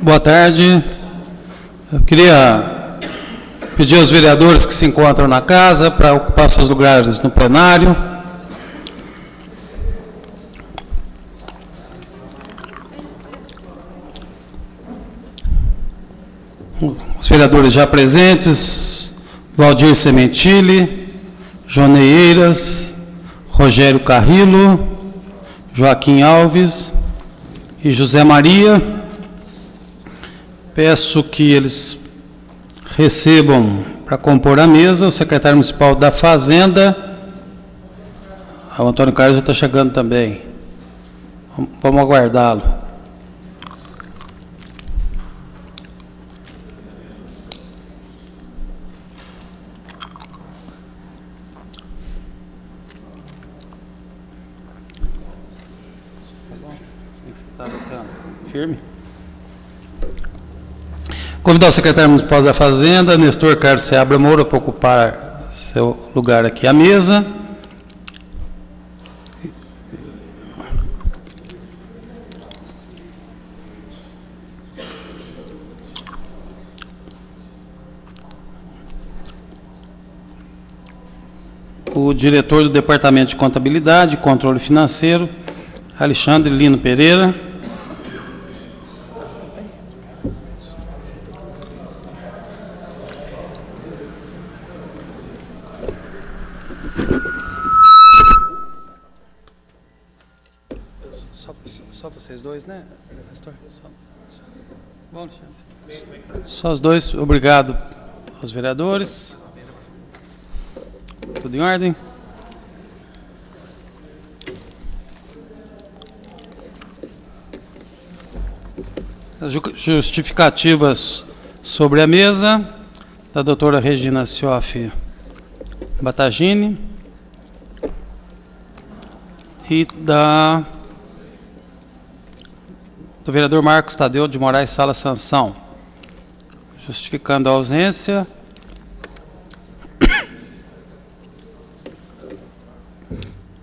Boa tarde. Eu queria pedir aos vereadores que se encontram na casa para ocupar seus lugares no plenário. Os vereadores já presentes: Valdir Sementili, Joneiras, Rogério Carrillo, Joaquim Alves e José Maria. Peço que eles recebam para compor a mesa o secretário municipal da Fazenda. O Antônio Carlos já está chegando também. Vamos aguardá-lo. Firme. Convidar o secretário municipal da Fazenda, Nestor Carlos Seabra Moura, para ocupar seu lugar aqui à mesa. O diretor do Departamento de Contabilidade e Controle Financeiro, Alexandre Lino Pereira. Só vocês dois, né, Nestor? Bom, Alexandre. Só os dois. Obrigado aos vereadores. Tudo em ordem? As justificativas sobre a mesa, da doutora Regina Cioff Batagini e do vereador Marcos Tadeu de Moraes Sala Sansão, justificando a ausência.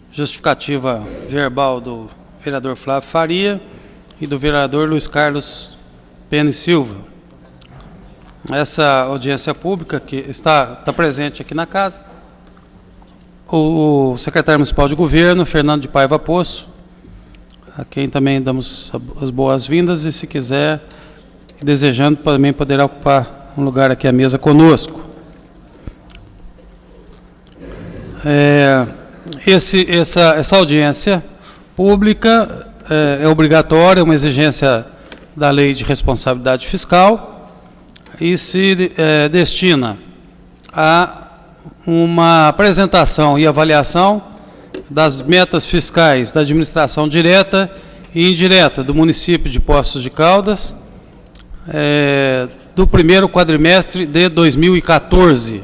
Justificativa verbal do vereador Flávio Faria e do vereador Luiz Carlos Pena e Silva. Essa audiência pública que está presente aqui na casa, o secretário municipal de governo, Fernando de Paiva Poço, a quem também damos as boas-vindas, e se quiser, desejando, também poderá ocupar um lugar aqui à mesa conosco. Essa audiência pública é obrigatória, é uma exigência da Lei de Responsabilidade Fiscal e se destina a uma apresentação e avaliação das metas fiscais da administração direta e indireta do município de Poços de Caldas, do primeiro quadrimestre de 2014.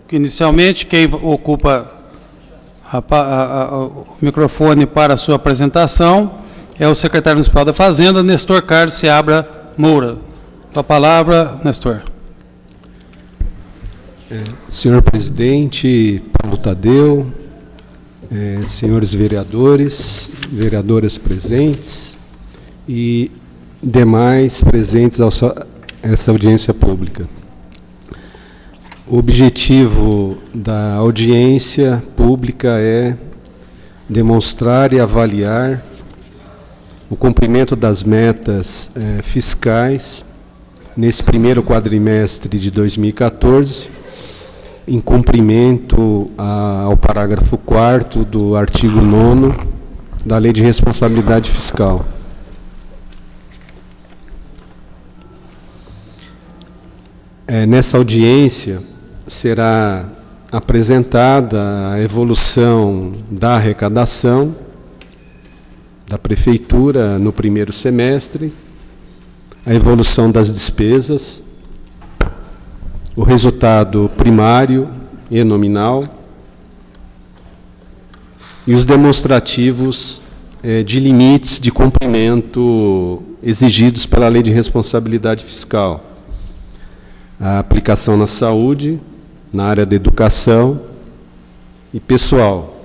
Inicialmente, quem ocupa o microfone para a sua apresentação é o secretário municipal da Fazenda, Nestor Carlos Seabra Moura. Com a palavra, Nestor. Senhor presidente, Paulo Tadeu, senhores vereadores, vereadoras presentes e demais presentes a essa audiência pública. O objetivo da audiência pública é demonstrar e avaliar o cumprimento das metas fiscais nesse primeiro quadrimestre de 2014, em cumprimento ao parágrafo 4º do artigo 9º da Lei de Responsabilidade Fiscal. Nessa audiência será apresentada a evolução da arrecadação da Prefeitura no primeiro semestre, a evolução das despesas, o resultado primário e nominal e os demonstrativos de limites de cumprimento exigidos pela Lei de Responsabilidade Fiscal. A aplicação na saúde, na área da educação, e pessoal.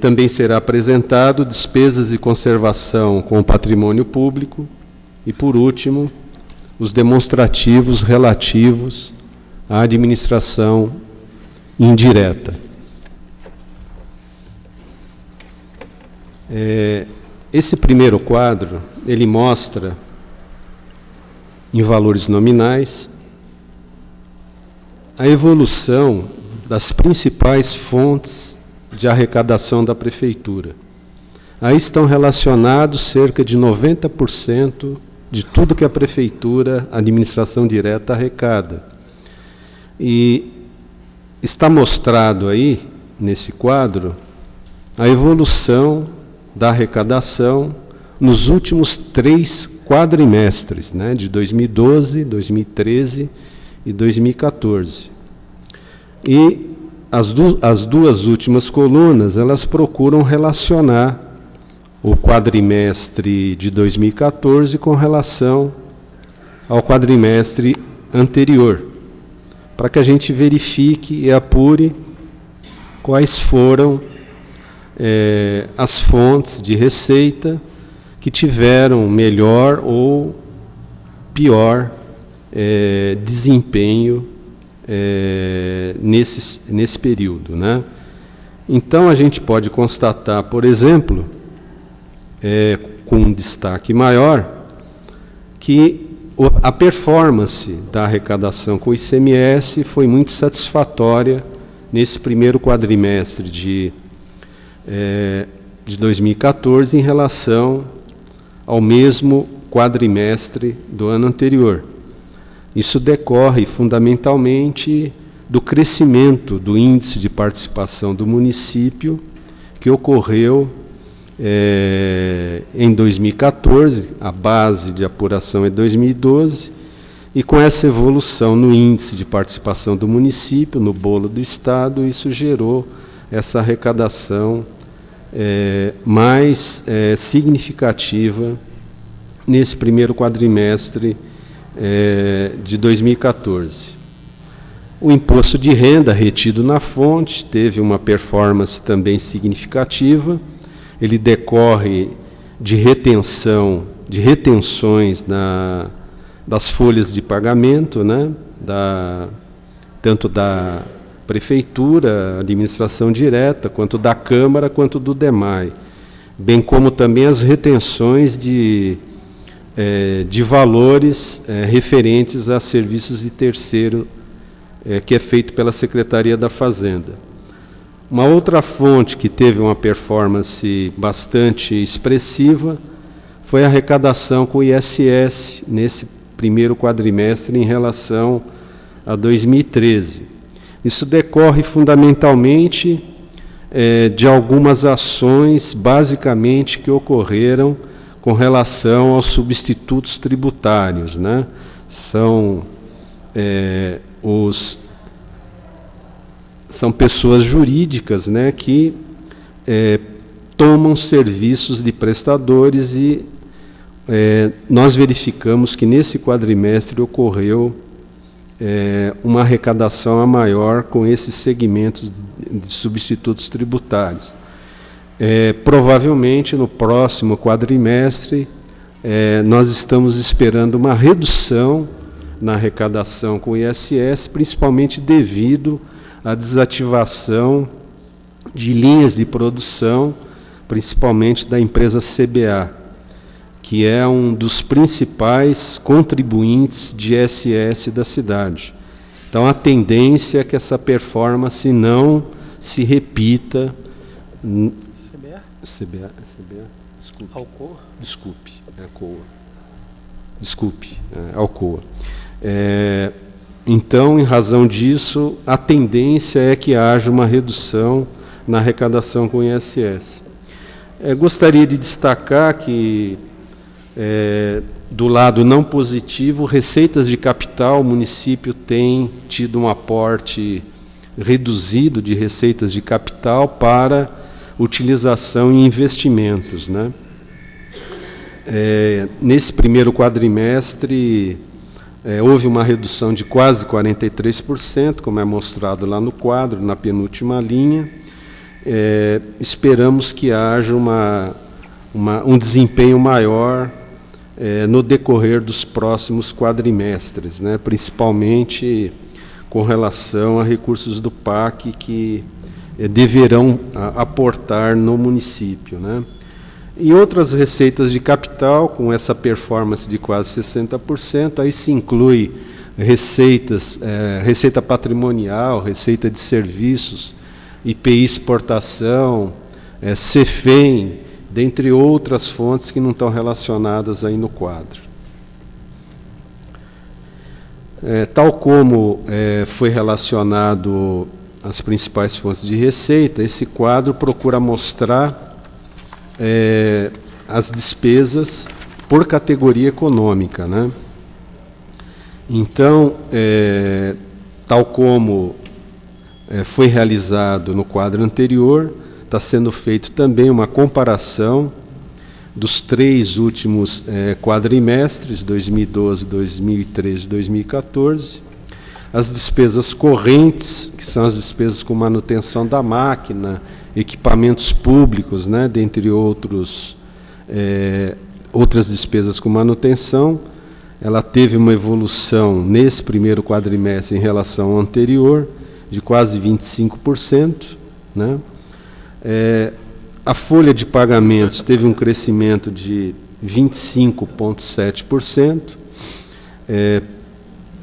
Também será apresentado despesas de conservação com o patrimônio público e, por último, os demonstrativos relativos à administração indireta. Esse primeiro quadro, ele mostra, em valores nominais, a evolução das principais fontes de arrecadação da Prefeitura. Aí estão relacionados cerca de 90% de tudo que a Prefeitura, a administração direta, arrecada. E está mostrado aí, nesse quadro, a evolução da arrecadação nos últimos 3 quadrimestres, né, de 2012, 2013 e 2014. E as duas últimas colunas, elas procuram relacionar o quadrimestre de 2014 com relação ao quadrimestre anterior, para que a gente verifique e apure quais foram as fontes de receita que tiveram melhor ou pior desempenho nesse período, né? Então, a gente pode constatar, por exemplo, com um destaque maior, que a performance da arrecadação com o ICMS foi muito satisfatória nesse primeiro quadrimestre de 2014 em relação ao mesmo quadrimestre do ano anterior. Isso decorre fundamentalmente do crescimento do índice de participação do município, que ocorreu em 2014, a base de apuração é 2012, e com essa evolução no índice de participação do município, no bolo do Estado, isso gerou essa arrecadação mais significativa nesse primeiro quadrimestre de 2014. O imposto de renda retido na fonte teve uma performance também significativa. Ele decorre de retenções das folhas de pagamento, né, tanto da Prefeitura, administração direta, quanto da Câmara, quanto do DEMAI, bem como também as retenções de valores referentes a serviços de terceiro, que é feito pela Secretaria da Fazenda. Uma outra fonte que teve uma performance bastante expressiva foi a arrecadação com o ISS nesse primeiro quadrimestre em relação a 2013. Isso decorre fundamentalmente de algumas ações, basicamente, que ocorreram com relação aos substitutos tributários, né? São pessoas jurídicas, né, que tomam serviços de prestadores e nós verificamos que nesse quadrimestre ocorreu uma arrecadação a maior com esses segmentos de substitutos tributários. Provavelmente no próximo quadrimestre nós estamos esperando uma redução na arrecadação com o ISS, principalmente devido à desativação de linhas de produção, principalmente da empresa CBA, que é um dos principais contribuintes de ISS da cidade. Então, a tendência é que essa performance não se repita. CBA? CBA, desculpe. Alcoa? Desculpe, Alcoa. Desculpe, Alcoa. Então, em razão disso, a tendência é que haja uma redução na arrecadação com o ISS. Gostaria de destacar que, do lado não positivo, receitas de capital, o município tem tido um aporte reduzido de receitas de capital para utilização em investimentos, né? Nesse primeiro quadrimestre, houve uma redução de quase 43%, como é mostrado lá no quadro, na penúltima linha. Esperamos que haja um desempenho maior no decorrer dos próximos quadrimestres, né, principalmente com relação a recursos do PAC que deverão aportar no município, né. E outras receitas de capital, com essa performance de quase 60%, aí se inclui receita patrimonial, receita de serviços, IPI exportação, CEFEM, dentre outras fontes que não estão relacionadas aí no quadro. Tal como foi relacionado as principais fontes de receita, esse quadro procura mostrar as despesas por categoria econômica, né? Então, tal como foi realizado no quadro anterior, está sendo feito também uma comparação dos 3 últimos quadrimestres, 2012, 2013 e 2014, as despesas correntes, que são as despesas com manutenção da máquina, equipamentos públicos, né, dentre outras despesas com manutenção. Ela teve uma evolução nesse primeiro quadrimestre em relação ao anterior, de quase 25%. Né? A folha de pagamentos teve um crescimento de 25,7%,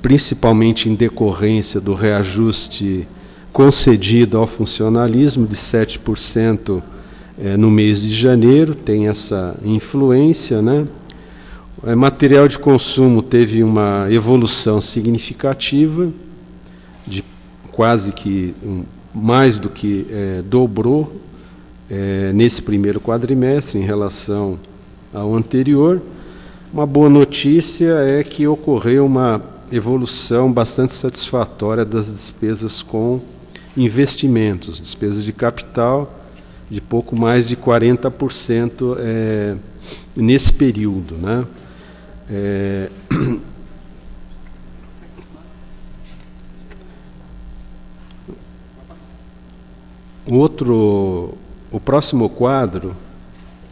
principalmente em decorrência do reajuste concedido ao funcionalismo de 7% no mês de janeiro, tem essa influência, né? Material de consumo teve uma evolução significativa, de quase que mais do que dobrou nesse primeiro quadrimestre em relação ao anterior. Uma boa notícia é que ocorreu uma evolução bastante satisfatória das despesas com investimentos, despesas de capital, de pouco mais de 40% nesse período, né? O próximo quadro,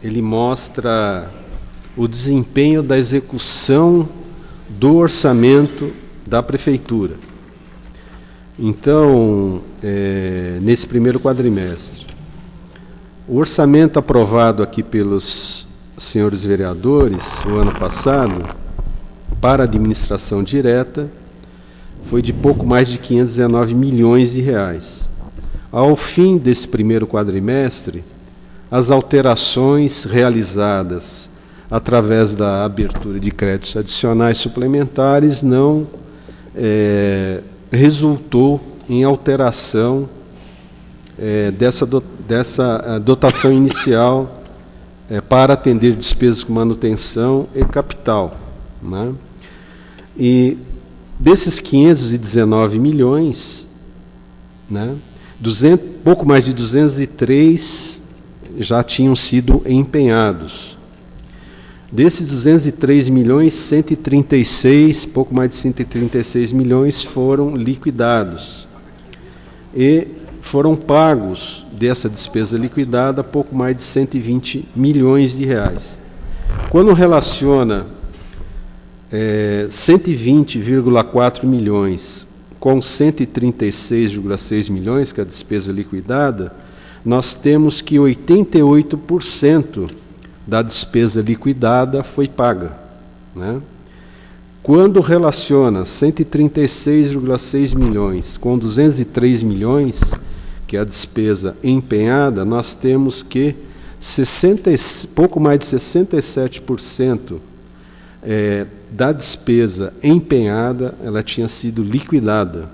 ele mostra o desempenho da execução do orçamento da Prefeitura. Então, nesse primeiro quadrimestre, o orçamento aprovado aqui pelos senhores vereadores, o ano passado, para a administração direta, foi de pouco mais de 519 milhões de reais. Ao fim desse primeiro quadrimestre, as alterações realizadas através da abertura de créditos adicionais suplementares não resultou em alteração dessa dotação inicial para atender despesas com manutenção e capital, né? E desses 519 milhões, né, pouco mais de 203 já tinham sido empenhados. Desses 203 milhões, 136, pouco mais de 136 milhões foram liquidados. E foram pagos dessa despesa liquidada pouco mais de 120 milhões de reais. Quando relaciona 120,4 milhões com 136,6 milhões, que é a despesa liquidada, nós temos que 88% da despesa liquidada foi paga, né? Quando relaciona 136,6 milhões com 203 milhões, que é a despesa empenhada, nós temos que pouco mais de 67% da despesa empenhada, ela tinha sido liquidada.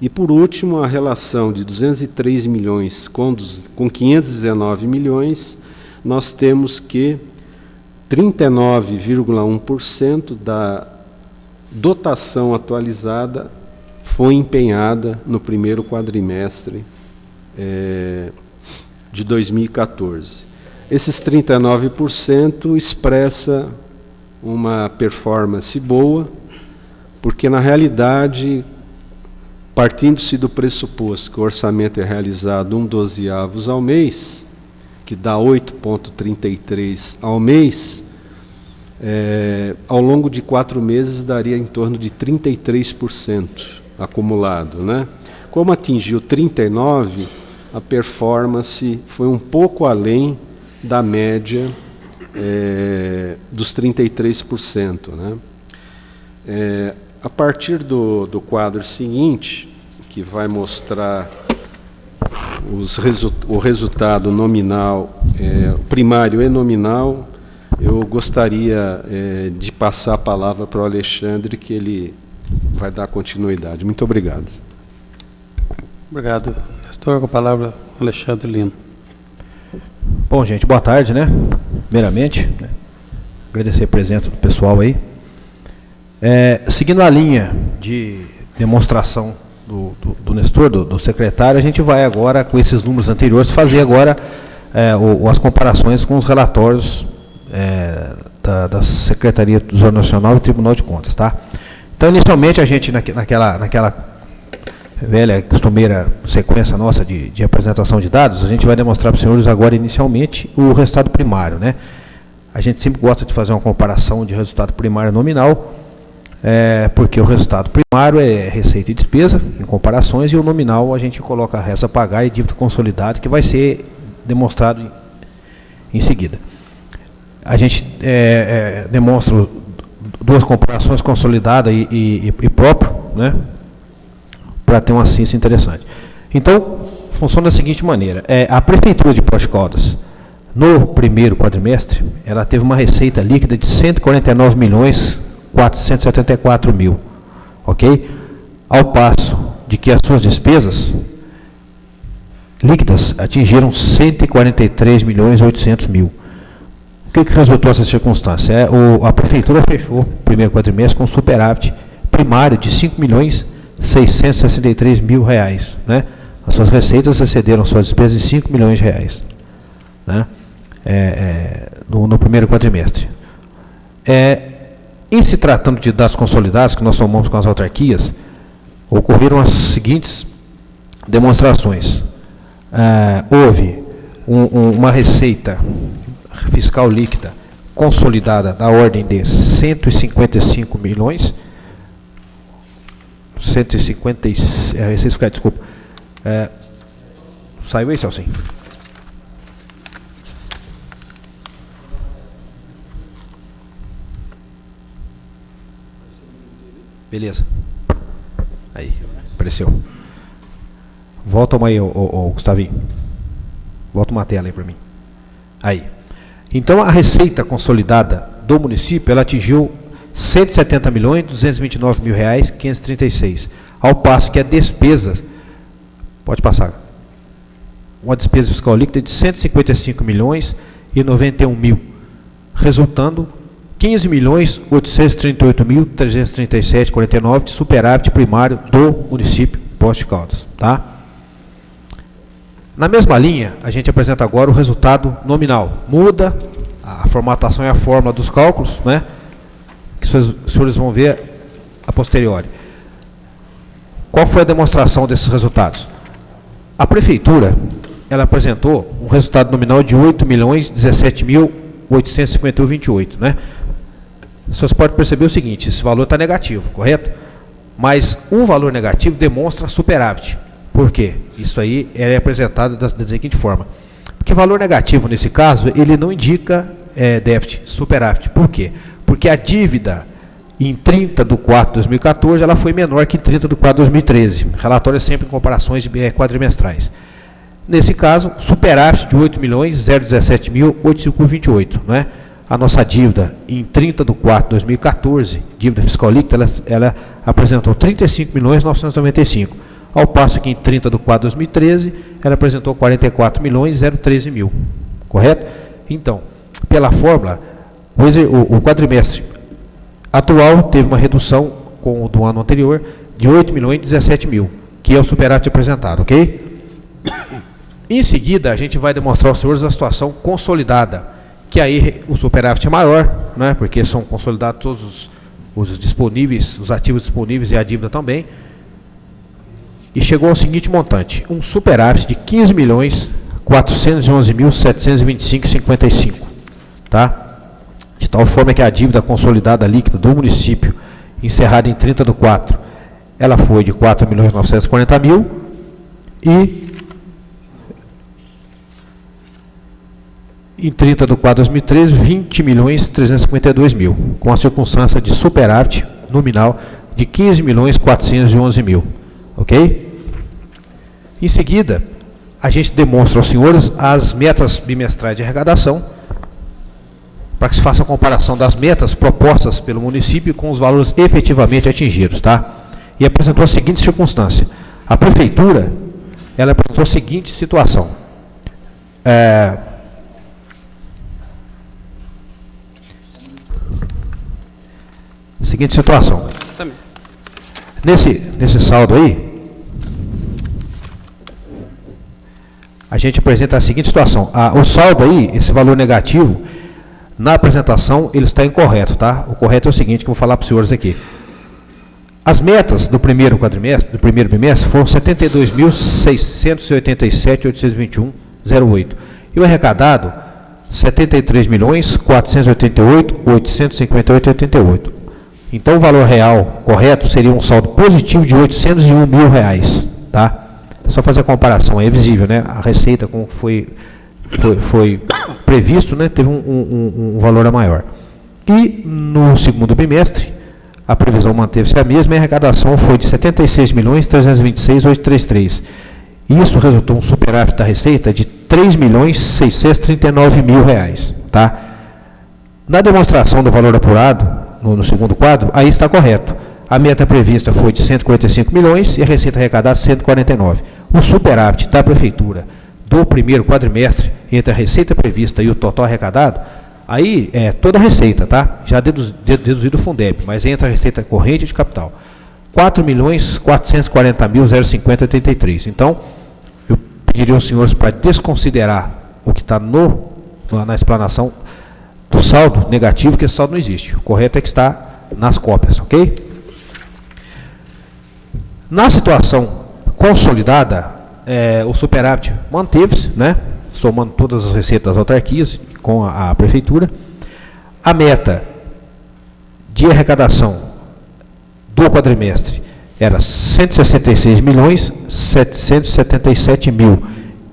E, por último, a relação de 203 milhões com 519 milhões, nós temos que 39,1% da dotação atualizada foi empenhada no primeiro quadrimestre de 2014. Esses 39% expressa uma performance boa, porque, na realidade, partindo-se do pressuposto que o orçamento é realizado 1/12 ao mês, que dá 8,33 ao mês, ao longo de 4 meses daria em torno de 33% acumulado, né? Como atingiu 39%, a performance foi um pouco além da média dos 33%, né? A partir do quadro seguinte, que vai mostrar o resultado nominal, primário e nominal, eu gostaria de passar a palavra para o Alexandre, que ele vai dar continuidade. Muito obrigado. Obrigado. Estou com a palavra, Alexandre Lino. Bom, gente, boa tarde, né? Primeiramente, né? Agradecer a presença do pessoal aí. Seguindo a linha de demonstração do Nestor, do secretário, a gente vai agora, com esses números anteriores, fazer agora as comparações com os relatórios da Secretaria do Tesouro Nacional e Tribunal de Contas, tá? Então, inicialmente, a gente, naquela velha, costumeira sequência nossa de apresentação de dados, a gente vai demonstrar para os senhores agora, inicialmente, o resultado primário, né? A gente sempre gosta de fazer uma comparação de resultado primário nominal, porque o resultado primário é receita e despesa, em comparações, e o nominal a gente coloca a resta a pagar e dívida consolidada, que vai ser demonstrado em seguida. A gente demonstra duas comparações, consolidada e próprio, né, para ter uma ciência interessante. Então, funciona da seguinte maneira. A Prefeitura de Poços de Caldas, no primeiro quadrimestre, ela teve uma receita líquida de 149.474.000, ok? Ao passo de que as suas despesas líquidas atingiram 143.800.000. O que resultou essa circunstância? A Prefeitura fechou o primeiro quadrimestre com um superávit primário de R$5.663.000, né? As suas receitas excederam suas despesas em R$5 milhões, né? No primeiro quadrimestre. Em se tratando de dados consolidados, que nós somamos com as autarquias, ocorreram as seguintes demonstrações. Houve uma receita fiscal líquida consolidada da ordem de 155 milhões, 150, receita fiscal, desculpa. Saiu aí, Celcinho? Beleza. Aí, apareceu. Volta aí, Gustavinho. Volta uma tela aí para mim. Aí. Então, a receita consolidada do município, ela atingiu R$170.229.536, ao passo que a despesa, pode passar, uma despesa fiscal líquida de R$155.091.000, resultando R$15.838.337,49 de superávit primário do município Poços de Caldas, tá? Na mesma linha, a gente apresenta agora o resultado nominal. Muda a formatação e a fórmula dos cálculos, né? Que os senhores vão ver a posteriori. Qual foi a demonstração desses resultados? A Prefeitura, ela apresentou um resultado nominal de R$8.017.851,28, né? Vocês podem perceber o seguinte, esse valor está negativo, correto? Mas um valor negativo demonstra superávit. Por quê? Isso aí é apresentado da seguinte forma. Porque valor negativo, nesse caso, ele não indica déficit, superávit. Por quê? Porque a dívida em 30 de 4 de 2014, ela foi menor que em 30 de 4 de 2013. Relatório é sempre em comparações quadrimestrais. Nesse caso, superávit de R$8.017.828, não é? A nossa dívida em 30 de 4 de 2014, dívida fiscal líquida, ela apresentou R$35.995.000. Ao passo que em 30 de 4 de 2013, ela apresentou R$44.013.000. Correto? Então, pela fórmula, o quadrimestre atual teve uma redução com o do ano anterior de R$8.017.000, que é o superávit apresentado, ok? Em seguida, a gente vai demonstrar aos senhores a situação consolidada, que aí o superávit é maior, né, porque são consolidados todos os disponíveis, os ativos disponíveis e a dívida também, e chegou ao seguinte montante, um superávit de 15.411.725,55, tá? De tal forma que a dívida consolidada líquida do município, encerrada em 30/4, ela foi de 4.940.000 e em 30/4/2013, 20.352.000, com a circunstância de superávit nominal de 15.411.000, ok? Em seguida, a gente demonstra aos senhores as metas bimestrais de arrecadação, para que se faça a comparação das metas propostas pelo município com os valores efetivamente atingidos, tá? E apresentou a seguinte circunstância. A prefeitura, ela apresentou a seguinte situação. Seguinte situação. Nesse saldo aí, a gente apresenta a seguinte situação. O saldo aí, esse valor negativo, na apresentação, ele está incorreto, tá? O correto é o seguinte, que eu vou falar para os senhores aqui. As metas do primeiro quadrimestre, do primeiro bimestre, foram 72.687.821,08. E o arrecadado, 73.488.858,88. Então, o valor real correto seria um saldo positivo de R$801.000, tá? É só fazer a comparação, é visível, né? A receita, como foi previsto, né, teve um valor a maior. E no segundo bimestre, a previsão manteve-se a mesma e a arrecadação foi de 76.326.833. Isso resultou um superávit da receita de R$3.639.000, tá? Na demonstração do valor apurado, no segundo quadro, aí está correto. A meta prevista foi de 145 milhões e a receita arrecadada 149. O superávit da prefeitura do primeiro quadrimestre, entre a receita prevista e o total arrecadado, aí é toda a receita, tá? Já deduzido o Fundeb, mas entra a receita corrente de capital. 4.440.050,83. Então, eu pediria aos senhores para desconsiderar o que está na explanação do saldo negativo, que esse saldo não existe. O correto é que está nas cópias, ok? Na situação consolidada, o superávit manteve-se, né? Somando todas as receitas das autarquias com a prefeitura. A meta de arrecadação do quadrimestre era 166.777.000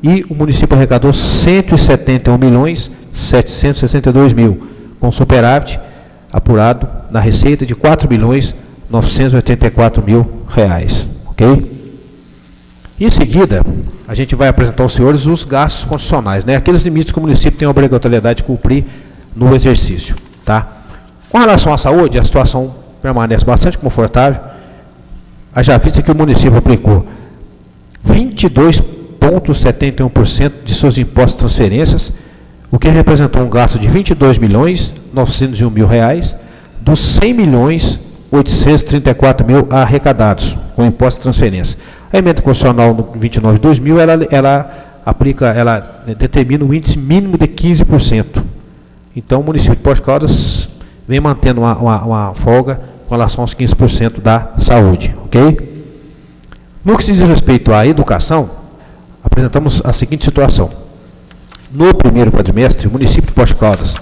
e o município arrecadou 171.762.000, com superávit apurado na receita de R$4.984.000, ok? Em seguida, a gente vai apresentar aos senhores os gastos constitucionais, né? Aqueles limites que o município tem a obrigatoriedade de cumprir no exercício, tá? Com relação à saúde, a situação permanece bastante confortável. Haja vista que o município aplicou 22,71% de seus impostos e transferências, o que representou um gasto de R$22.901.000 dos 100.834.000 arrecadados com impostos e transferências. A emenda constitucional no 29 de 2000, ela determina um índice mínimo de 15%. Então, o município de Poços de Caldas vem mantendo uma folga com relação aos 15% da saúde, ok? No que se diz respeito à educação, apresentamos a seguinte situação. No primeiro quadrimestre, o município de Poços de Caldas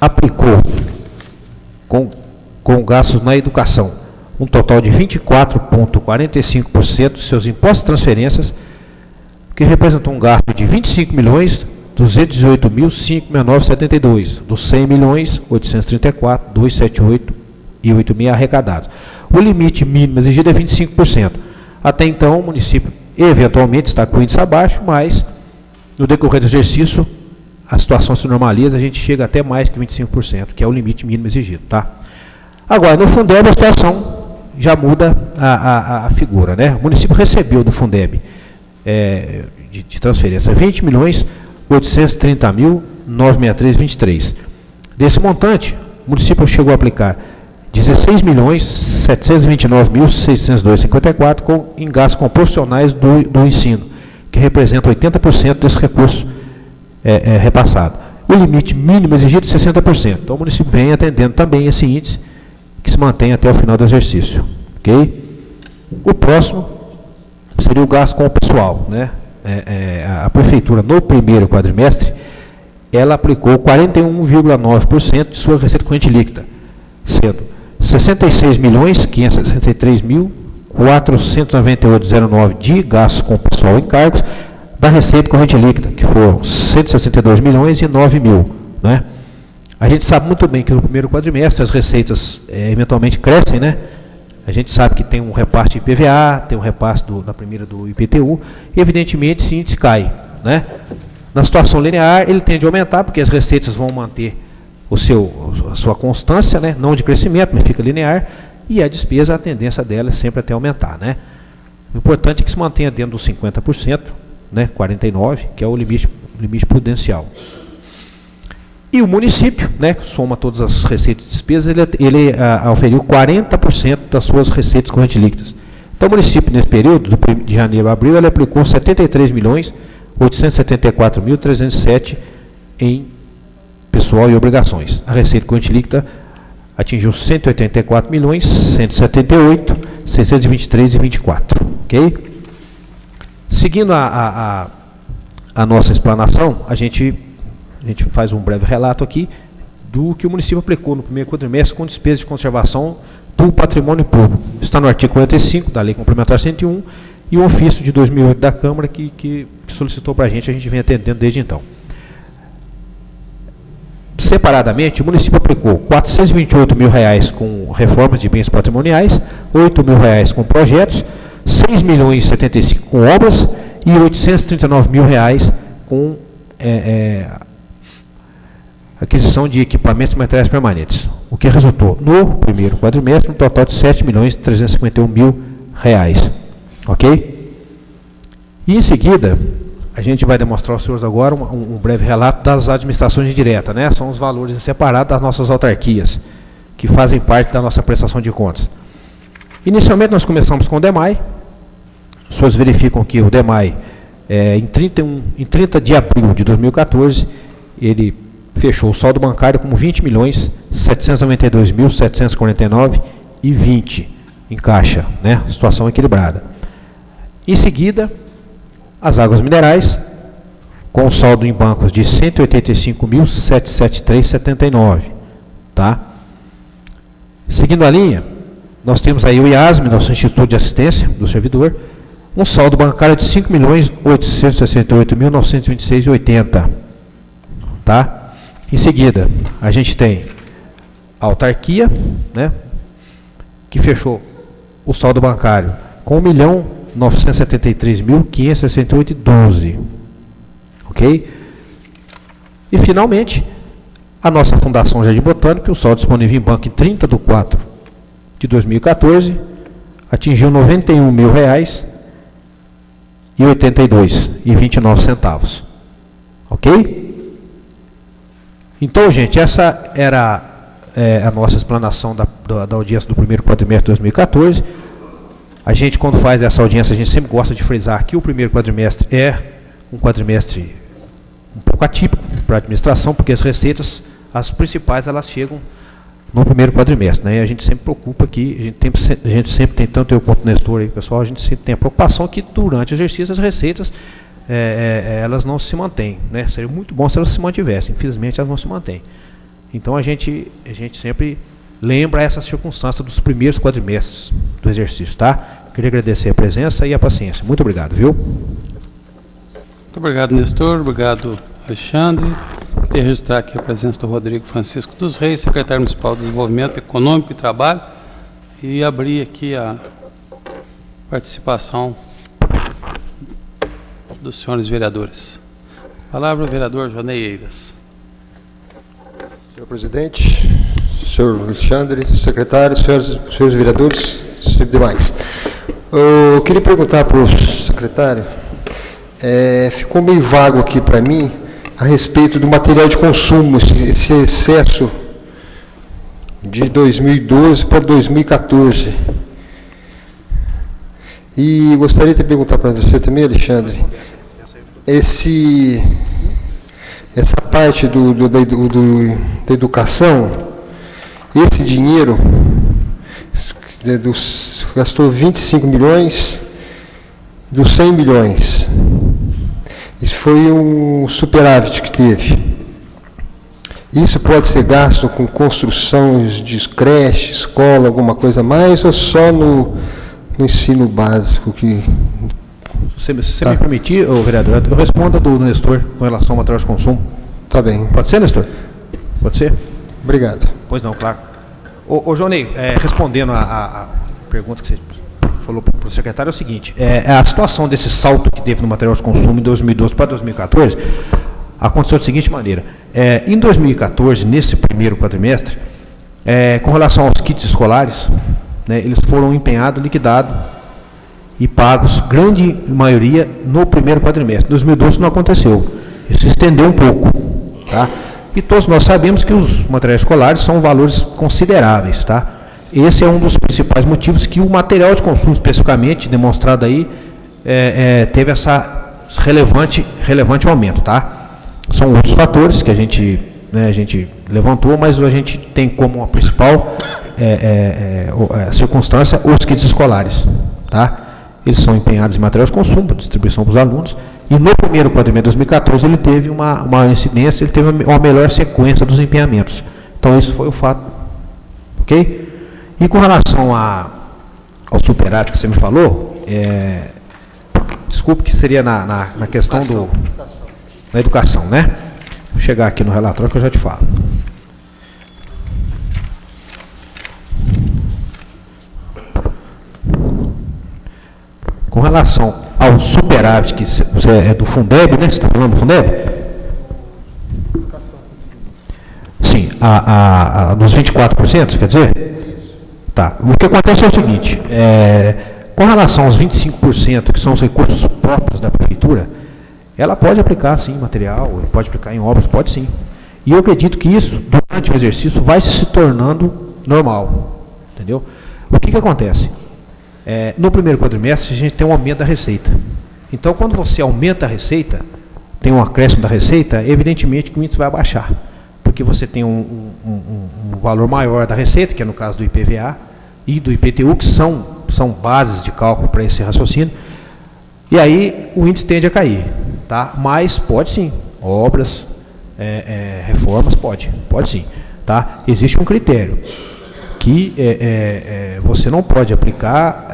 aplicou com gastos na educação um total de 24,45% de seus impostos e transferências, que representou um gasto de 25.218.569,72 dos 100.834.278,86 arrecadados. O limite mínimo exigido é 25%. Até então, o município eventualmente está com índice abaixo, mas no decorrer do exercício, a situação se normaliza, a gente chega até mais que 25%, que é o limite mínimo exigido, tá? Agora, no Fundeb, a situação já muda a figura, né? O município recebeu do Fundeb de transferência 20.830.963,23. Desse montante, o município chegou a aplicar 16.729.602,54 em gastos com profissionais do ensino, que representa 80% desse recurso repassado. O limite mínimo exigido é 60%. Então, o município vem atendendo também esse índice, que se mantém até o final do exercício. Ok? O próximo seria o gasto com o pessoal, né? A prefeitura, no primeiro quadrimestre, ela aplicou 41,9% de sua receita corrente líquida, sendo 66.563.498,09 de gastos com o pessoal em cargos, da receita corrente líquida, que foram 162.009.000, né? A gente sabe muito bem que no primeiro quadrimestre as receitas eventualmente crescem, né? A gente sabe que tem um repasse de IPVA, tem um repasse da primeira do IPTU, e evidentemente esse índice cai, né? Na situação linear, ele tende a aumentar, porque as receitas vão manter a sua constância, né? Não de crescimento, mas fica linear, e a despesa, a tendência dela é sempre até aumentar, né? O importante é que se mantenha dentro dos 50%, né? 49%, que é o limite prudencial. E o município, né, soma todas as receitas e despesas, ele auferiu 40% das suas receitas correntes líquidas. Então, o município, nesse período, de janeiro a abril, ele aplicou 73.874.307 em pessoal e obrigações. A receita corrente líquida atingiu 184.178.623,24. Ok? Seguindo a nossa explanação, a gente faz um breve relato aqui do que o município aplicou no primeiro quadrimestre com despesas de conservação do patrimônio público. Está no artigo 45 da Lei Complementar 101 e o ofício de 2008 da Câmara que solicitou para a gente vem atendendo desde então. Separadamente, o município aplicou R$ 428.000 com reformas de bens patrimoniais, R$ 8.000 com projetos, R$ 6.075.000 com obras e R$ 839.000 com aquisição de equipamentos e materiais permanentes, o que resultou, no primeiro quadrimestre, um total de R$ 7.351.000. Ok? E, em seguida, a gente vai demonstrar aos senhores agora um breve relato das administrações indiretas, né? São os valores separados das nossas autarquias, que fazem parte da nossa prestação de contas. Inicialmente, nós começamos com o DEMAI. Os senhores verificam que o DEMAI, em 30 de abril de 2014, ele fechou o saldo bancário como R$ 20.792.749,20 em caixa, né? Situação equilibrada. Em seguida, as águas minerais, com saldo em bancos de R$ 185.773,79. Tá? Seguindo a linha, nós temos aí o IASM, nosso Instituto de Assistência do Servidor, um saldo bancário de R$ 5.868.926,80. Tá? Em seguida, a gente tem a autarquia, né, que fechou o saldo bancário com R$ 1.973.568,12. Ok? E, finalmente, a nossa Fundação Jardim Botânico, o saldo disponível em banco em 30 de 4 de 2014, atingiu R$ 91.000,82,29. Ok? Então, gente, essa era a nossa explanação da audiência do primeiro quadrimestre de 2014. A gente, quando faz essa audiência, a gente sempre gosta de frisar que o primeiro quadrimestre é um quadrimestre um pouco atípico para a administração, porque as receitas, as principais, elas chegam no primeiro quadrimestre, né? E a gente sempre preocupa que, a gente sempre tem, tanto eu quanto o Nestor aí, pessoal, a gente sempre tem a preocupação que durante o exercício as receitas elas não se mantêm, né? Seria muito bom se elas se mantivessem, infelizmente elas não se mantêm. Então a gente sempre lembra essa circunstância dos primeiros quadrimestres do exercício, tá? Queria agradecer a presença e a paciência. Muito obrigado, viu? Muito obrigado, Nestor. Obrigado, Alexandre. Queria registrar aqui a presença do Rodrigo Francisco dos Reis, secretário municipal de Desenvolvimento Econômico e Trabalho, e abrir aqui a participação dos senhores vereadores. Palavra, o vereador Jonei Eiras. Senhor presidente, senhor Alexandre, secretário, senhores vereadores, senhores demais. Eu queria perguntar para o secretário, ficou meio vago aqui para mim, a respeito do material de consumo, esse excesso de 2012 para 2014. E gostaria de perguntar para você também, Alexandre, essa parte da educação, esse dinheiro gastou 25 milhões dos 100 milhões. Isso foi um superávit que teve. Isso pode ser gasto com construções de creche, escola, alguma coisa a mais, ou só no ensino básico? Se você me permitir, vereador, eu respondo do Nestor com relação ao material de consumo. Tá bem. Pode ser, Nestor? Pode ser? Obrigado. Pois não, claro. Ô João Ney, respondendo a pergunta que você falou para o secretário, é o seguinte, a situação desse salto que teve no material de consumo em 2012 para 2014, aconteceu da seguinte maneira. Em 2014, nesse primeiro quadrimestre, com relação aos kits escolares, né, eles foram empenhados, liquidados e pagos, grande maioria, no primeiro quadrimestre. Em 2012 não aconteceu. Isso se estendeu um pouco. Tá? E todos nós sabemos que os materiais escolares são valores consideráveis. Tá? Esse é um dos principais motivos que o material de consumo, especificamente, demonstrado aí, teve essa relevante aumento. Tá? São outros fatores que a gente levantou, mas a gente tem como a principal circunstância os kits escolares. Tá? Eles são empenhados em materiais de consumo, para distribuição para os alunos, e no primeiro quadrimestre de 2014 ele teve uma incidência, ele teve uma melhor sequência dos empenhamentos. Então, esse foi o fato. Ok? E com relação ao superávit que você me falou, desculpe, que seria na questão da educação, né? Vou chegar aqui no relatório que eu já te falo. Com relação ao superávit, que você é do Fundeb, né? Você está falando do Fundeb? Sim, dos 24%, quer dizer? Tá. O que acontece é o seguinte, com relação aos 25%, que são os recursos próprios da Prefeitura, ela pode aplicar, sim, material, pode aplicar em obras, pode sim. E eu acredito que isso, durante o exercício, vai se tornando normal. Entendeu? O que acontece? No primeiro quadrimestre, a gente tem um aumento da receita. Então, quando você aumenta a receita, tem um acréscimo da receita, evidentemente que o índice vai abaixar. Porque você tem um valor maior da receita, que é no caso do IPVA e do IPTU, que são bases de cálculo para esse raciocínio, e aí o índice tende a cair. Tá? Mas pode sim, obras, reformas, pode sim. Tá? Existe um critério, que você não pode aplicar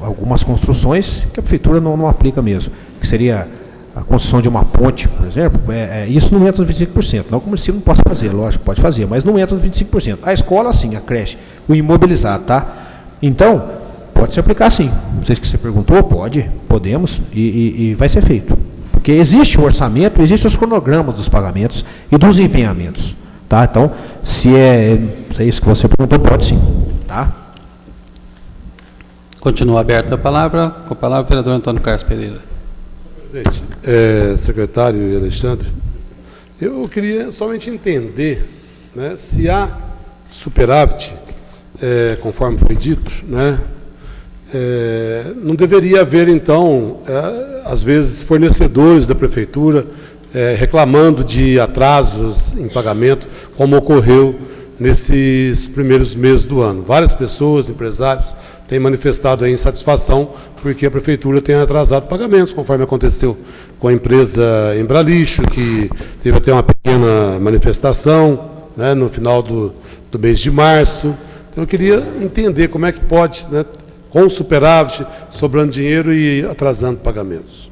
algumas construções que a Prefeitura não aplica mesmo, que seria a construção de uma ponte, por exemplo, isso não entra nos 25%, não que o município não possa fazer, lógico, pode fazer, mas não entra nos 25%. A escola sim, a creche, o imobilizado, tá? Então, pode se aplicar sim. Não sei se você perguntou, podemos, e vai ser feito. Porque existe o orçamento, existem os cronogramas dos pagamentos e dos empenhamentos. Tá? Então, se é isso que você perguntou, pode sim. Tá? Continua aberta a palavra, com a palavra o vereador Antônio Carlos Pereira. Presidente, secretário e Alexandre, eu queria somente entender, né, se há superávit, conforme foi dito, né, não deveria haver, então, às vezes, fornecedores da Prefeitura reclamando de atrasos em pagamento, como ocorreu nesses primeiros meses do ano. Várias pessoas, empresários, têm manifestado a insatisfação porque a Prefeitura tem atrasado pagamentos, conforme aconteceu com a empresa Embralixo, que teve até uma pequena manifestação, né, no final do mês de março. Então, eu queria entender como é que pode, né, com superávit, sobrando dinheiro e atrasando pagamentos.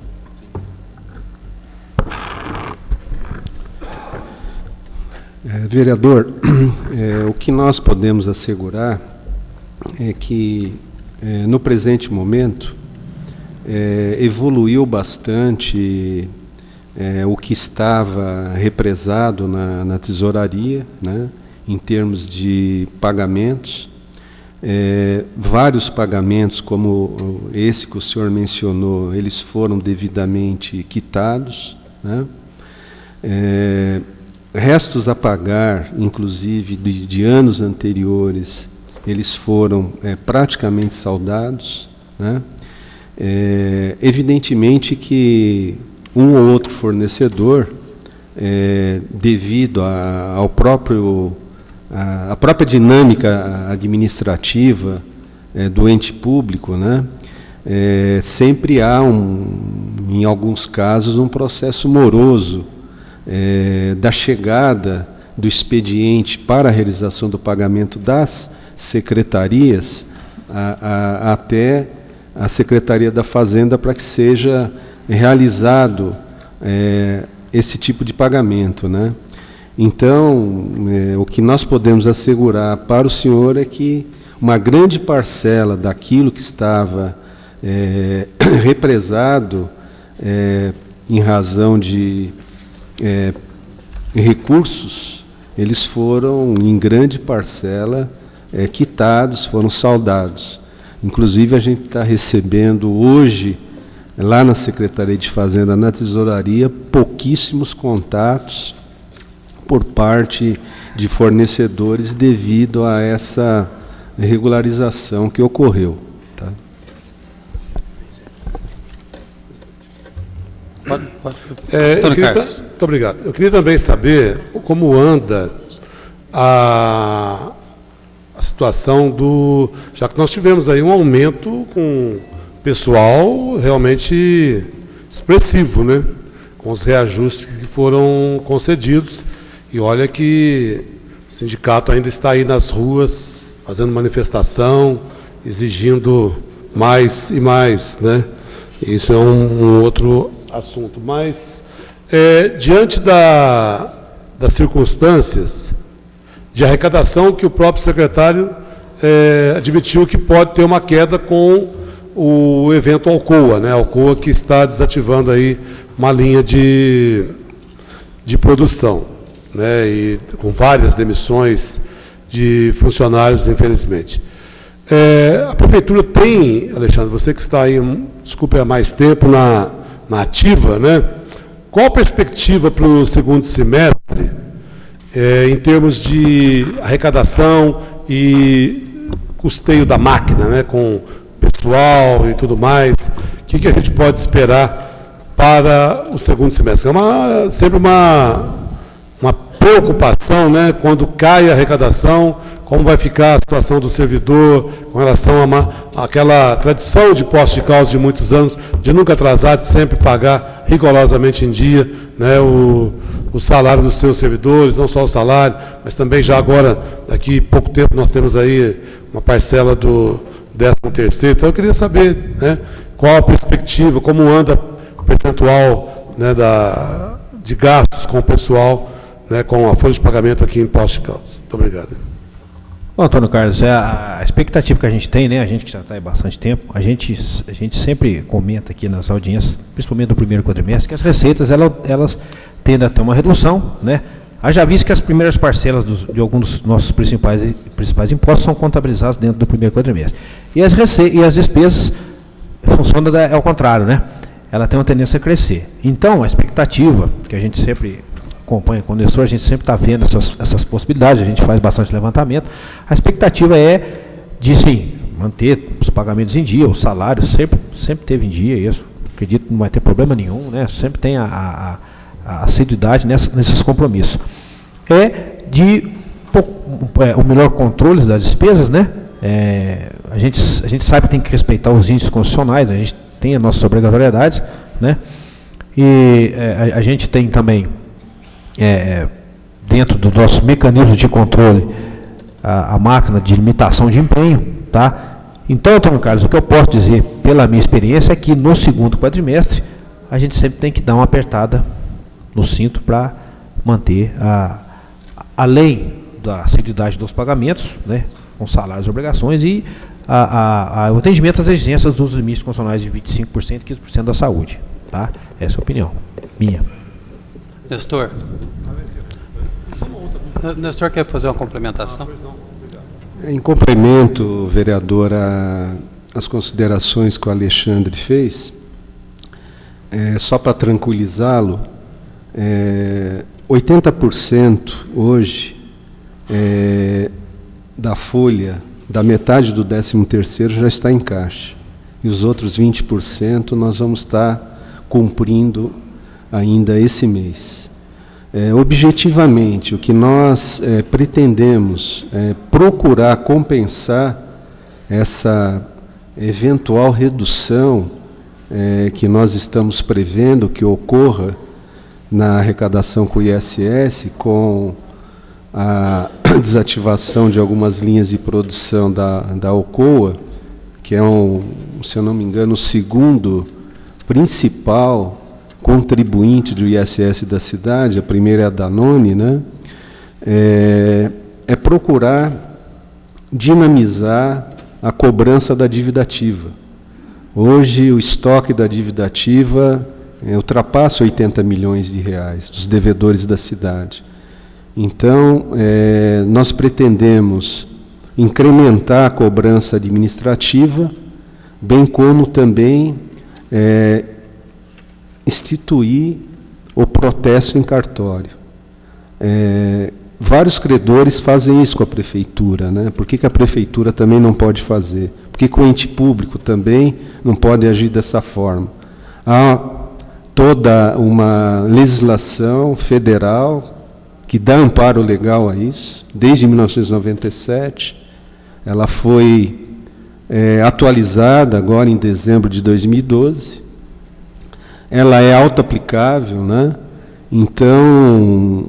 Vereador, o que nós podemos assegurar é que, no presente momento, evoluiu bastante o que estava represado na tesouraria, né, em termos de pagamentos. Vários pagamentos, como esse que o senhor mencionou, eles foram devidamente quitados, né? Restos a pagar, inclusive de anos anteriores, eles foram praticamente saldados, né? Evidentemente que um ou outro fornecedor, devido à própria dinâmica administrativa do ente público, né, sempre há, em alguns casos, um processo moroso da chegada do expediente para a realização do pagamento das secretarias até a Secretaria da Fazenda para que seja realizado esse tipo de pagamento, né? Então, o que nós podemos assegurar para o senhor é que uma grande parcela daquilo que estava represado em razão de recursos, eles foram, em grande parcela, quitados, foram saldados. Inclusive, a gente está recebendo hoje, lá na Secretaria de Fazenda, na Tesouraria, pouquíssimos contatos por parte de fornecedores devido a essa regularização que ocorreu. Tá? Muito obrigado. Eu queria também saber como anda a situação do... Já que nós tivemos aí um aumento com pessoal realmente expressivo, né? Com os reajustes que foram concedidos. E olha que o sindicato ainda está aí nas ruas, fazendo manifestação, exigindo mais e mais, né? Isso é um outro assunto. Mas, diante das circunstâncias de arrecadação que o próprio secretário admitiu que pode ter uma queda com o evento Alcoa, né? Alcoa que está desativando aí uma linha de produção, né? E com várias demissões de funcionários, infelizmente. A prefeitura tem, Alexandre, você que está aí, desculpe, há mais tempo na ativa, né? Qual a perspectiva para o segundo semestre, em termos de arrecadação e custeio da máquina, né? Com pessoal e tudo mais, o que a gente pode esperar para o segundo semestre? É sempre uma preocupação, né, quando cai a arrecadação, como vai ficar a situação do servidor com relação àquela tradição de poste de causa de muitos anos, de nunca atrasar, de sempre pagar rigorosamente em dia, né, o salário dos seus servidores, não só o salário, mas também já agora, daqui a pouco tempo, nós temos aí uma parcela do 13º. Então, eu queria saber, né, qual a perspectiva, como anda o percentual, né, de gastos com o pessoal, né, com a folha de pagamento aqui em Poços de Caldas. Muito obrigado. Bom, Antônio Carlos, a expectativa que a gente tem, né, a gente que já está há bastante tempo, a gente sempre comenta aqui nas audiências, principalmente no primeiro quadrimestre, que as receitas elas tendem a ter uma redução, né? Haja visto que as primeiras parcelas de alguns dos nossos principais impostos são contabilizados dentro do primeiro quadrimestre. E as despesas funcionam ao contrário, né? Ela tem uma tendência a crescer. Então, a expectativa, que a gente sempre acompanha com o Nestor, a gente sempre está vendo essas possibilidades, a gente faz bastante levantamento, a expectativa é de, sim, manter os pagamentos em dia, o salário sempre teve em dia, isso, acredito que não vai ter problema nenhum, né? Sempre tem a assiduidade nesses compromissos. O melhor controle das despesas, né? A gente sabe que tem que respeitar os índices constitucionais, a gente tem as nossas obrigatoriedades, né? E a gente tem também, dentro do nosso mecanismo de controle, a máquina de limitação de empenho, tá? Então, Antônio Carlos, o que eu posso dizer, pela minha experiência, é que no segundo quadrimestre, a gente sempre tem que dar uma apertada no cinto para manter, além da assiduidade dos pagamentos, né, com salários e obrigações, e o atendimento às exigências dos limites constitucionais de 25% e 15% da saúde. Tá? Essa é a opinião minha. Nestor. Nestor quer fazer uma complementação? Em complemento, vereador, às considerações que o Alexandre fez, só para tranquilizá-lo, 80% hoje da folha, da metade do 13º já está em caixa. E os outros 20% nós vamos estar cumprindo ainda esse mês. Objetivamente, o que nós pretendemos é procurar compensar essa eventual redução que nós estamos prevendo que ocorra na arrecadação com o ISS, com a desativação de algumas linhas de produção da Alcoa, que é, se eu não me engano, o segundo principal contribuinte do ISS da cidade, a primeira é a Danone, né? É procurar dinamizar a cobrança da dívida ativa. Hoje, o estoque da dívida ativa ultrapassa 80 milhões de reais dos devedores da cidade. Então, nós pretendemos incrementar a cobrança administrativa, bem como também instituir o protesto em cartório. Vários credores fazem isso com a prefeitura, né? Por que a prefeitura também não pode fazer? Por que o ente público também não pode agir dessa forma? Há toda uma legislação federal que dá amparo legal a isso, desde 1997. Ela foi atualizada agora em dezembro de 2012. Ela é auto-aplicável, né? Então,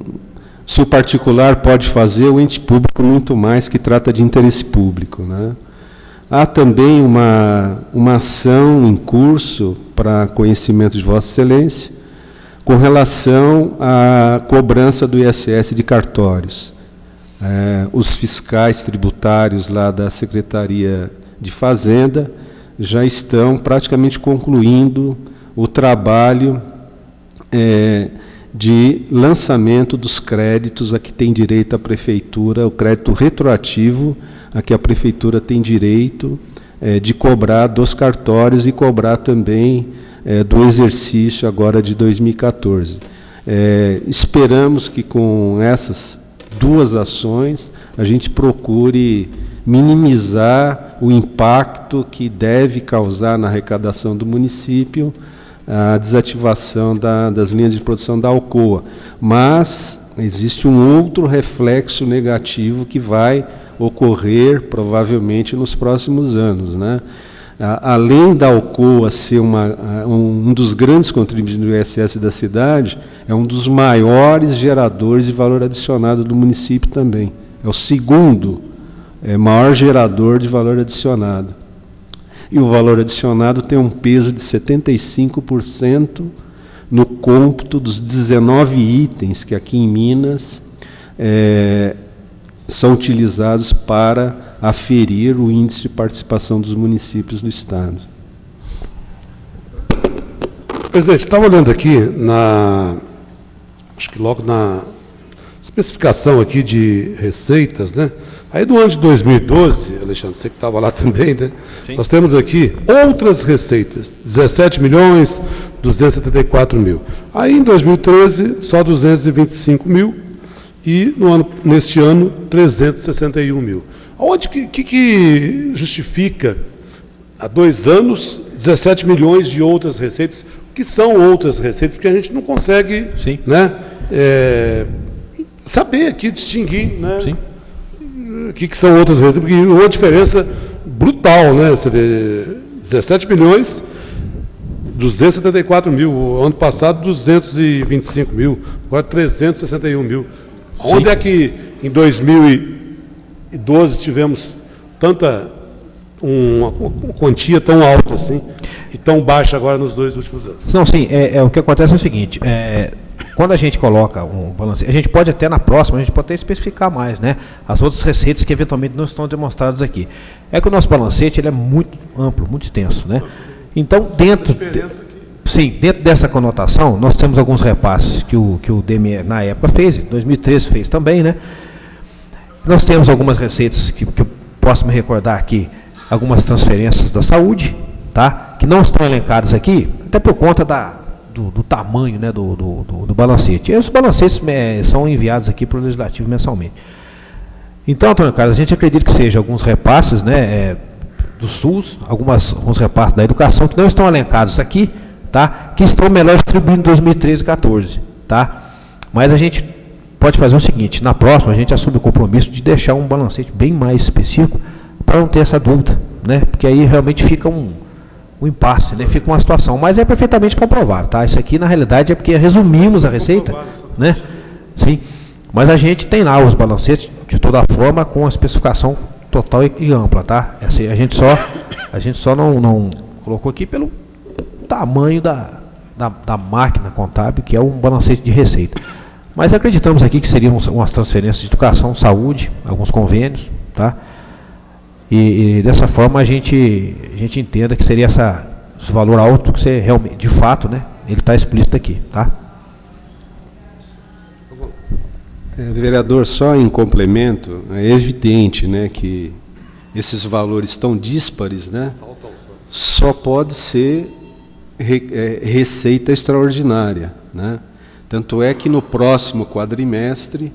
se o particular pode fazer, o ente público muito mais, que trata de interesse público, né? Há também uma ação em curso, para conhecimento de Vossa Excelência, com relação à cobrança do ISS de cartórios. Os fiscais tributários lá da Secretaria de Fazenda já estão praticamente concluindo o trabalho de lançamento dos créditos a que tem direito a Prefeitura, o crédito retroativo a que a Prefeitura tem direito de cobrar dos cartórios e cobrar também do exercício agora de 2014. Esperamos que com essas duas ações a gente procure minimizar o impacto que deve causar na arrecadação do município a desativação das linhas de produção da Alcoa. Mas existe um outro reflexo negativo que vai ocorrer provavelmente nos próximos anos, né? Além da Alcoa ser um dos grandes contribuintes do ISS da cidade, é um dos maiores geradores de valor adicionado do município também. É o segundo maior gerador de valor adicionado. E o valor adicionado tem um peso de 75% no cômputo dos 19 itens que aqui em Minas são utilizados para aferir o índice de participação dos municípios do Estado. Presidente, estava olhando aqui acho que logo na especificação aqui de receitas, né? Aí do ano de 2012, Alexandre, você que estava lá também, né? Sim. Nós temos aqui outras receitas, 17.274.000. Aí em 2013, só 225.000 e neste ano, 361.000. Aonde que justifica, há 2 anos, 17 milhões de outras receitas? O que são outras receitas? Porque a gente não consegue, né, saber aqui, distinguir, né? Sim. O que são outras receitas? Porque uma diferença brutal, né? Você vê 17 milhões, 274.000. O ano passado, 225.000. Agora, 361.000. Onde é que em 2012 tivemos uma quantia tão alta assim e tão baixa agora nos 2 últimos anos? Não, sim. O que acontece é o seguinte: quando a gente coloca um balanceio, a gente pode até na próxima, a gente pode até especificar mais, né? As outras receitas que eventualmente não estão demonstradas aqui. É que o nosso balancete ele é muito amplo, muito extenso, né? Então, dentro dessa conotação, nós temos alguns repasses que o DME na época fez, em 2013 fez também, né? Nós temos algumas receitas que eu posso me recordar aqui, algumas transferências da saúde, tá? Que não estão elencadas aqui, até por conta do tamanho, né, do balancete. E os balancetes são enviados aqui para o Legislativo mensalmente. Então, Antônio Carlos, a gente acredita que seja alguns repasses, né, do SUS, alguns repasses da educação que não estão elencados aqui, tá? Que estão melhor distribuídos em 2013 e 2014, tá? Mas a gente pode fazer o seguinte: na próxima a gente assume o compromisso de deixar um balancete bem mais específico para não ter essa dúvida, né? Porque aí realmente fica um impasse, né? Fica uma situação, mas é perfeitamente comprovável, tá? Isso aqui na realidade é porque resumimos a receita, né? Sim, mas a gente tem lá os balancetes de toda forma com a especificação total e ampla, tá? Assim, a gente só não colocou aqui pelo tamanho da máquina contábil, que é um balancete de receita. Mas acreditamos aqui que seriam umas transferências de educação, saúde, alguns convênios, tá? E dessa forma a gente entenda que seria esse valor alto que você realmente, de fato, né? Ele está explícito aqui, tá? Vereador, só em complemento, é evidente, né, que esses valores tão díspares, né, só pode ser receita extraordinária, né? Tanto é que no próximo quadrimestre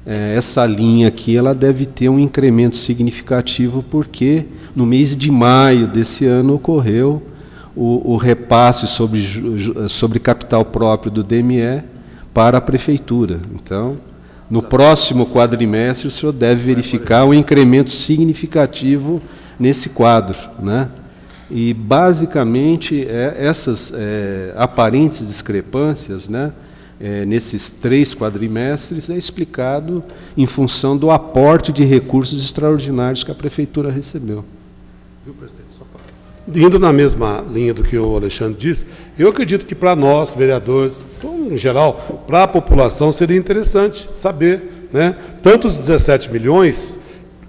essa linha aqui ela deve ter um incremento significativo, porque no mês de maio desse ano ocorreu o repasse sobre capital próprio do DME para a prefeitura. Então, no próximo quadrimestre, o senhor deve verificar um incremento significativo nesse quadro, né? E, basicamente, essas aparentes discrepâncias, né, nesses 3 quadrimestres, é explicado em função do aporte de recursos extraordinários que a prefeitura recebeu. Viu, presidente? Indo na mesma linha do que o Alexandre disse, eu acredito que para nós, vereadores, em geral, para a população, seria interessante saber, né, tanto os 17 milhões,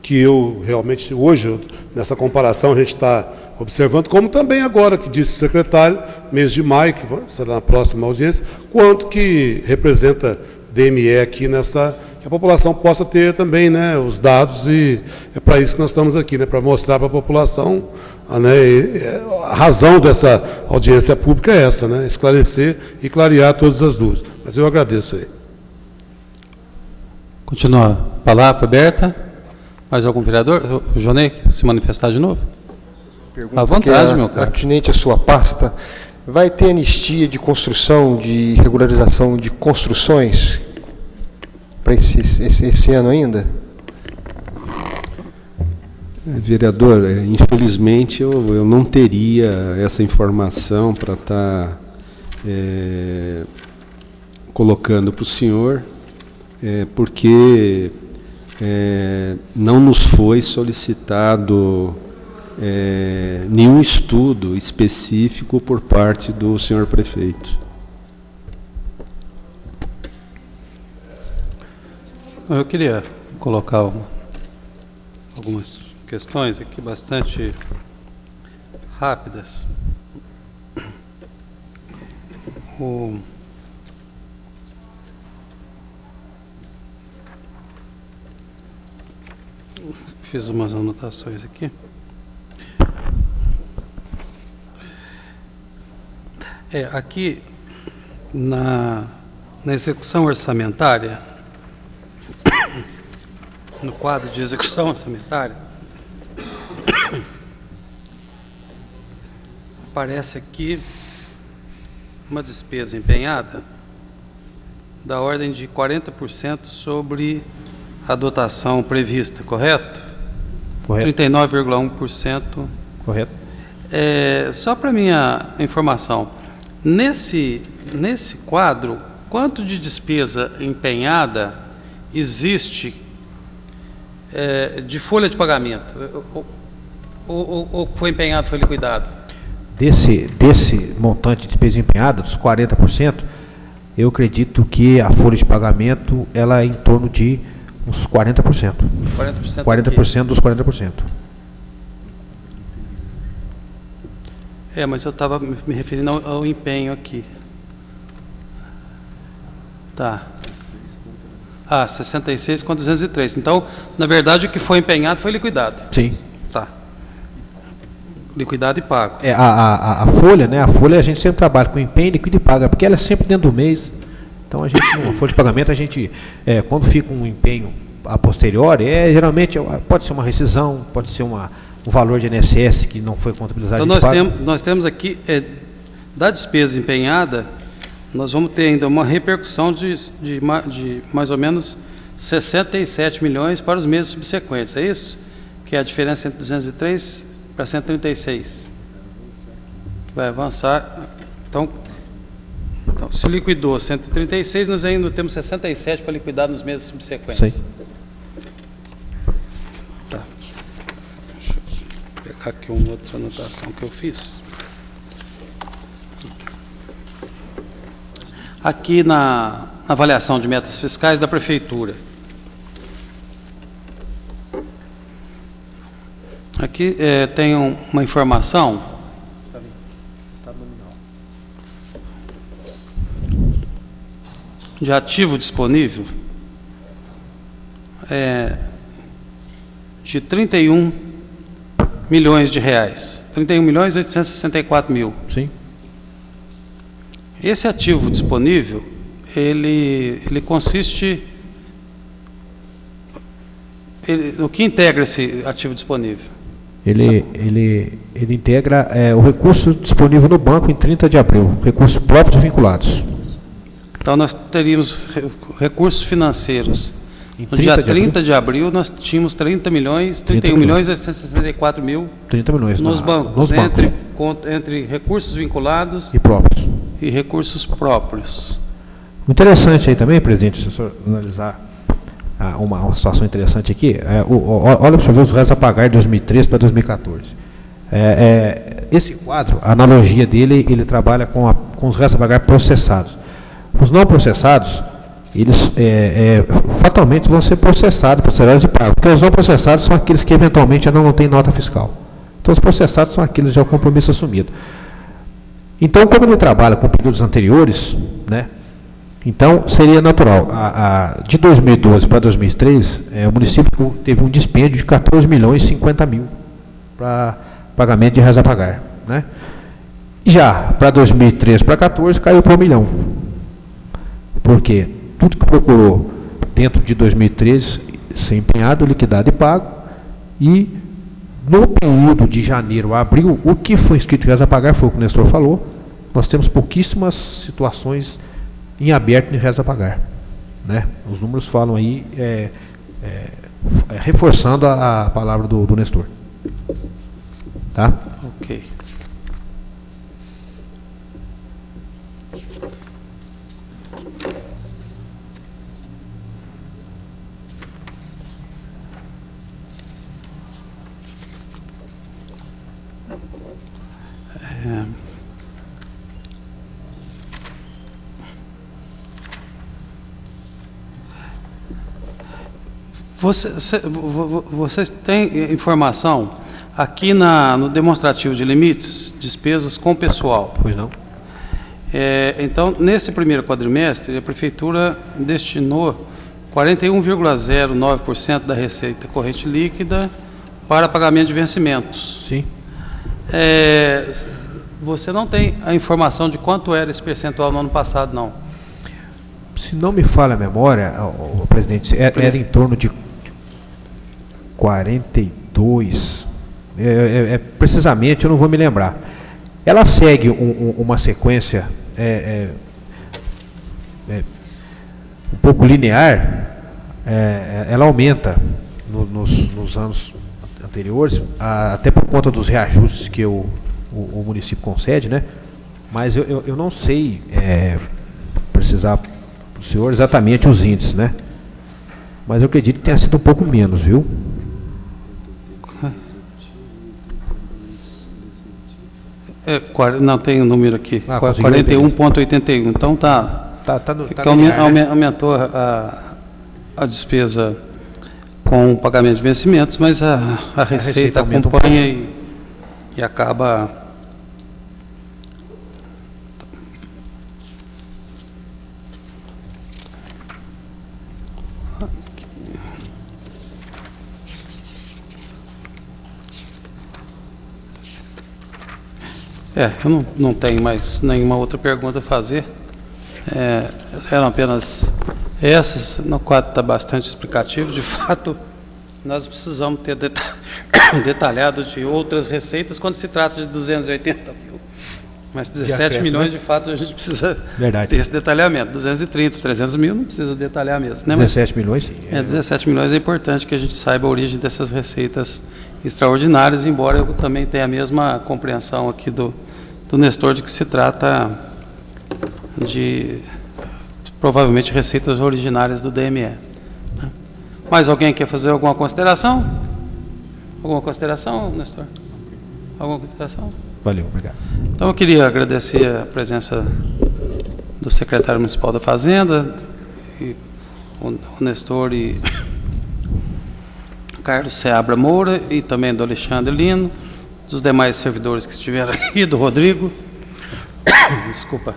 que eu realmente, hoje, nessa comparação, a gente está observando, como também agora, que disse o secretário, mês de maio, que será na próxima audiência, quanto que representa DME aqui nessa, que a população possa ter também, né, os dados, e é para isso que nós estamos aqui, né, para mostrar para a população, né, a razão dessa audiência pública é essa, né, esclarecer e clarear todas as dúvidas. Mas eu agradeço aí. Continua. Palavra aberta. Mais algum vereador? O Jonei, se manifestar de novo? Pergunta à vontade, que é meu caro. pertinente à sua pasta. Vai ter anistia de construção, de regularização de construções para esse ano ainda? Vereador, infelizmente eu não teria essa informação para estar colocando para o senhor, porque não nos foi solicitado nenhum estudo específico por parte do senhor prefeito. Eu queria colocar algumas questões aqui bastante rápidas. Fiz umas anotações aqui. Aqui na execução orçamentária, no quadro de execução orçamentária, aparece aqui uma despesa empenhada da ordem de 40% sobre a dotação prevista, correto? Correto. 39,1%. Correto. Só para minha informação, nesse quadro, quanto de despesa empenhada existe de folha de pagamento? Ou foi empenhado, foi liquidado? Desse montante de despesa empenhada, dos 40%, eu acredito que a folha de pagamento ela é em torno de uns 40%. 40% dos 40%. Mas eu estava me referindo ao empenho aqui. Tá. 66 com 203. Então, na verdade, o que foi empenhado foi liquidado. Sim. Tá. Liquidado e pago. A folha, né? A folha a gente sempre trabalha com empenho, liquida e paga, porque ela é sempre dentro do mês. Então, a folha de pagamento, a gente, quando fica um empenho a posteriori, geralmente pode ser uma rescisão, pode ser um valor de INSS que não foi contabilizado. Então, nós temos aqui, da despesa empenhada, nós vamos ter ainda uma repercussão de mais ou menos 67 milhões para os meses subsequentes, é isso? que é a diferença entre 203 para 136. Que vai avançar. Então, se liquidou 136, nós ainda temos 67 para liquidar nos meses subsequentes. Sim. Tá. Deixa eu pegar aqui uma outra anotação que eu fiz. Aqui na avaliação de metas fiscais da Prefeitura. Aqui tem uma informação de ativo disponível de 31 milhões de reais, 31.864.000. Sim. Esse ativo disponível, ele consiste... o que integra esse ativo disponível? Ele integra o recurso disponível no banco em 30 de abril, recursos próprios e vinculados. Então, nós teríamos recursos financeiros. Em No dia 30 de abril, nós tínhamos 31.864.000 30 milhões nos bancos, entre recursos vinculados e próprios. e recursos próprios. O interessante aí também, presidente, se o senhor analisar uma situação interessante aqui, olha para o senhor ver os restos a pagar de 2013 para 2014. Esse quadro, a analogia dele, ele trabalha com os restos a pagar processados. Os não processados, eles fatalmente vão ser processados, posteriores e pagos, porque os não processados são aqueles que eventualmente ainda não têm nota fiscal. Então, os processados são aqueles já o compromisso assumido. Então, como ele trabalha com períodos anteriores, né, então seria natural. De 2012 para 2003, o município teve um dispêndio de 14.050.000 para pagamento de restos a pagar. Né? Já para 2013 para 2014, caiu para 1 milhão. Porque tudo que procurou dentro de 2013 ser empenhado, liquidado e pago, e no período de janeiro a abril, o que foi inscrito em restos a pagar foi o que o Nestor falou, nós temos pouquíssimas situações em aberto em restos a pagar. Né? Os números falam aí, reforçando a palavra do Nestor. Tá? Ok. Vocês têm informação aqui no demonstrativo de limites, despesas com pessoal? Pois não. Então, nesse primeiro quadrimestre, a Prefeitura destinou 41,09% da receita corrente líquida para pagamento de vencimentos. Sim. Você não tem a informação de quanto era esse percentual no ano passado, não? Se não me falha a memória, presidente, era em torno de 42, precisamente eu não vou me lembrar. Ela segue uma sequência um pouco linear, ela aumenta nos anos anteriores, até por conta dos reajustes que o município concede, né? Mas eu não sei precisar para o senhor exatamente os índices, né? Mas eu acredito que tenha sido um pouco menos, viu? Não, tem o número aqui, 41,81. Então aumentou a despesa com o pagamento de vencimentos, mas a receita acompanha e acaba... eu não tenho mais nenhuma outra pergunta a fazer. Eram apenas essas. No quadro está bastante explicativo. De fato, nós precisamos ter detalhado de outras receitas quando se trata de 280 mil. Mas 17 acréscimo, milhões, né? de fato, a gente precisa Verdade. ter esse detalhamento. 230, 300 mil não precisa detalhar mesmo. Né? Mas, 17 milhões, sim. 17 milhões é importante que a gente saiba a origem dessas receitas extraordinárias, embora eu também tenha a mesma compreensão aqui do Nestor de que se trata de provavelmente receitas originárias do DME. Né? Mais alguém quer fazer alguma consideração? Alguma consideração, Nestor? Alguma consideração? Valeu, obrigado. Então, eu queria agradecer a presença do secretário municipal da Fazenda, e o Nestor e Carlos Seabra Moura, e também do Alexandre Lino, dos demais servidores que estiveram aqui, do Rodrigo, desculpa,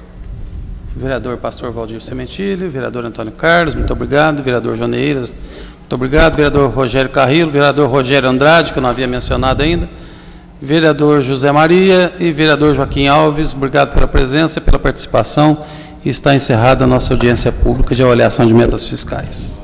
vereador Pastor Valdir Sementilho, vereador Antônio Carlos, muito obrigado, vereador Joneiras, muito obrigado, vereador Rogério Carrillo, vereador Rogério Andrade, que eu não havia mencionado ainda, vereador José Maria e vereador Joaquim Alves, obrigado pela presença e pela participação, e está encerrada a nossa audiência pública de avaliação de metas fiscais.